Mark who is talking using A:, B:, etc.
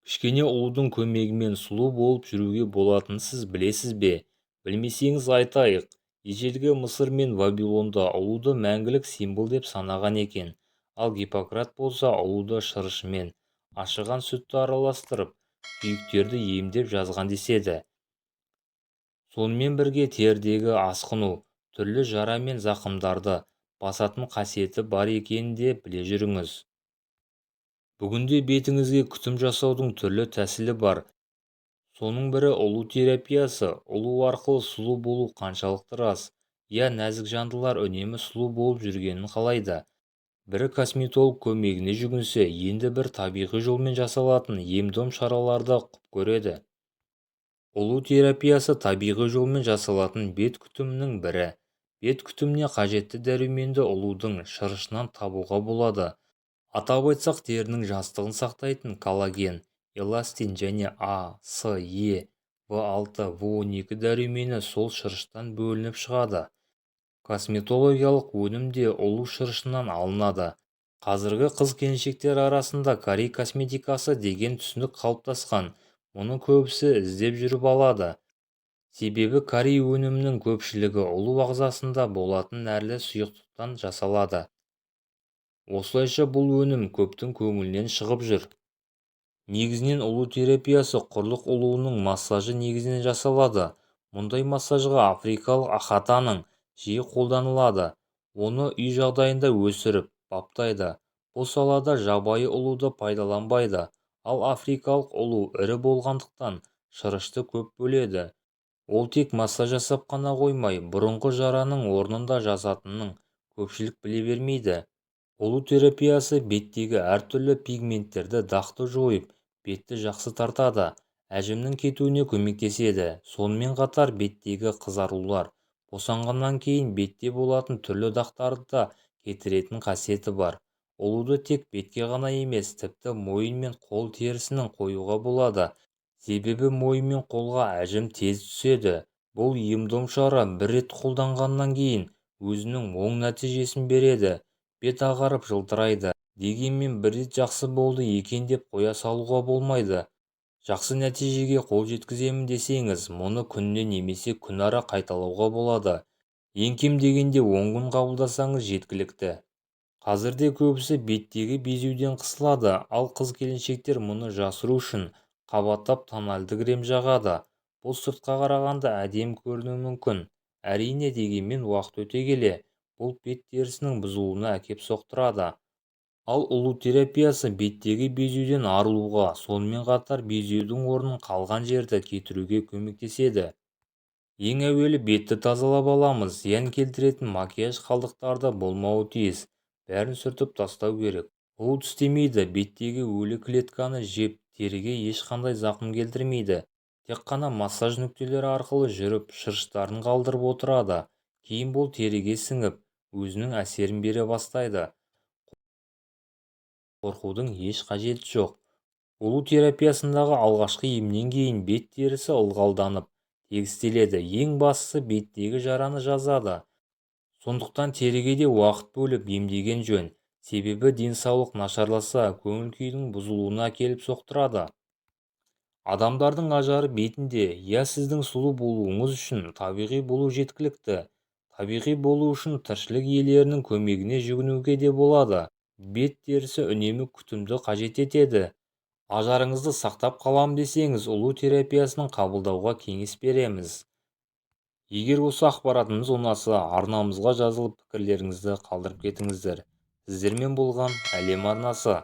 A: Кішкене ұлудың көмегімен сұлу болып жүруге болатынын сіз білесіз бе? Білмесеңіз айтайық. Ежелгі Мысыр мен Вавилонда ұлуды мәңгілік символ деп санаған екен. Ал Гиппократ болса ұлуды шырышымен ашыған сүтті араластырып, күйіктерді емдеп жазған деседі. Сонымен бірге терідегі асқыну, түрлі жара мен зақымдарды басатын қасиеті бар екенін де біле жүріңіз. Бүгінде бетіңізге күтім жасаудың түрлі тәсілі бар. Соның бірі ұлу терапиясы. Ұлу арқылы сұлу болу қаншалықты рас? Нәзік жандылар үнемі сұлу болып жүргенін қалайды. Бірі косметолог көмегіне жүгінсе, енді бір табиғи жолмен жасалатын ем-дом шараларды құп көреді. Ұлу терапиясы табиғи жолмен жасалатын бет күтімінің бірі. Бет күтіміне қажетті дәруменді ұлудың шырышынан табуға болады. Атап айтсақ, терінің жастығын сақтайтын коллаген, эластин және А, С, Е, В6, В12 дәрумені сол шырыштан бөлініп шығады. Косметологиялық өнім де ұлу шырышынан алынады. Қазіргі қыз-келіншектер арасында корей косметикасы деген түсінік қалыптасқан. Мұны көбісі іздеп жүріп алады. Себебі корей өнімінің көпшілігі ұлу ағзасында болатын нәрлі сұйықтықтан жасалады. Осылайша бұл өнім көптің көңілінен шығып жүр. Негізінен ұлу терапиясы құрлық ұлуының массажы негізінен жасалады. Мұндай массажға африкалық ахатаның жиі қолданылады. Оны үй жағдайында өсіріп, баптайды. Бұл салада жабайы ұлуды пайдаланбайды. Ал африкалық ұлу ірі болғандықтан шырышты көп бөледі. Ол тек массаж жасап қана қоймай, бұрынғы жараның орнында жазатынын көпшілік біле бермейді. Ұлу терапиясы беттегі әртүрлі пигменттерді дақты жойып, бетті жақсы тартады, әжімнің кетуіне көмектеседі. Сонымен қатар беттегі қызарулар, босанғаннан кейін бетте болатын түрлі дақтарды да кетіретін қасиеті бар. Ұлуды тек бетке ғана емес, тіпті мойын мен қол терісінің қоюға болады. Себебі мойын мен қолға әжім тез түседі. Бұл ем-дом шара бір рет қолданғаннан кейін өзінің оң нәтижесін береді. Бет ағарып жылтырайды. Дегенмен бір рет жақсы болды екен деп қоя салуға болмайды. Жақсы нәтижеге қол жеткіземін десеңіз, мұны күніне немесе күнара қайталауға болады. Ең кем дегенде 10 күн қабылдасаңыз жеткілікті. Қазірде көбісі беттегі безеуден қысылады, ал қыз-келіншектер мұны жасыру үшін қабаттап тональды крем жағады. Бұл сыртқа қарағанда әдемі көрінуі мүмкін. Әрине, дегенмен уақыт өте келе бұл бет терісінің бұзылуына әкеп соқтырады. Ал ұлу терапиясы беттегі безеуден арылуға, сонымен қатар безеудің орнын қалған жерді кетіруге көмектеседі. Ең әуелі бетті тазалап аламыз. Зиян келтіретін макияж қалдықтарды болмауы тиіс. Бәрін сүртіп тастау керек. Ұлу тістемейді, беттегі өлі клетканы жеп, теріге ешқандай зақым келтірмейді. Тек қана массаж нүктелері арқылы жүріп, шырыштарын қалдырып отырады. Кейін бұл теріге сіңіп, өзінің әсерін бере бастайды. Қорқудың еш қажеті жоқ. Ұлу терапиясындағы алғашқы емнен кейін бет терісі ылғалданып, тегістеледі. Ең бастысы беттегі жараны жазады. Сондықтан теріге де уақыт бөліп емдеген жөн. Себебі денсаулық нашарласа, көңіл-күйдің бұзылуына келіп соқтырады. Адамдардың ажары бетінде. Сіздің сұлу болуыңыз үшін табиғи болу жеткілікті. Табиғи болу үшін тіршілік иелерінің көмегіне жүгінуге де болады. Бет терісі үнемі күтімді қажет етеді. Ажарыңызды сақтап қалам десеңіз, ұлу терапиясының қабылдауға кеңес береміз. Егер осы ақпаратымыз ұнаса, арнамызға жазылып пікірлеріңізді қалдырып кетіңіздер. Сіздермен болған әлем арнасы.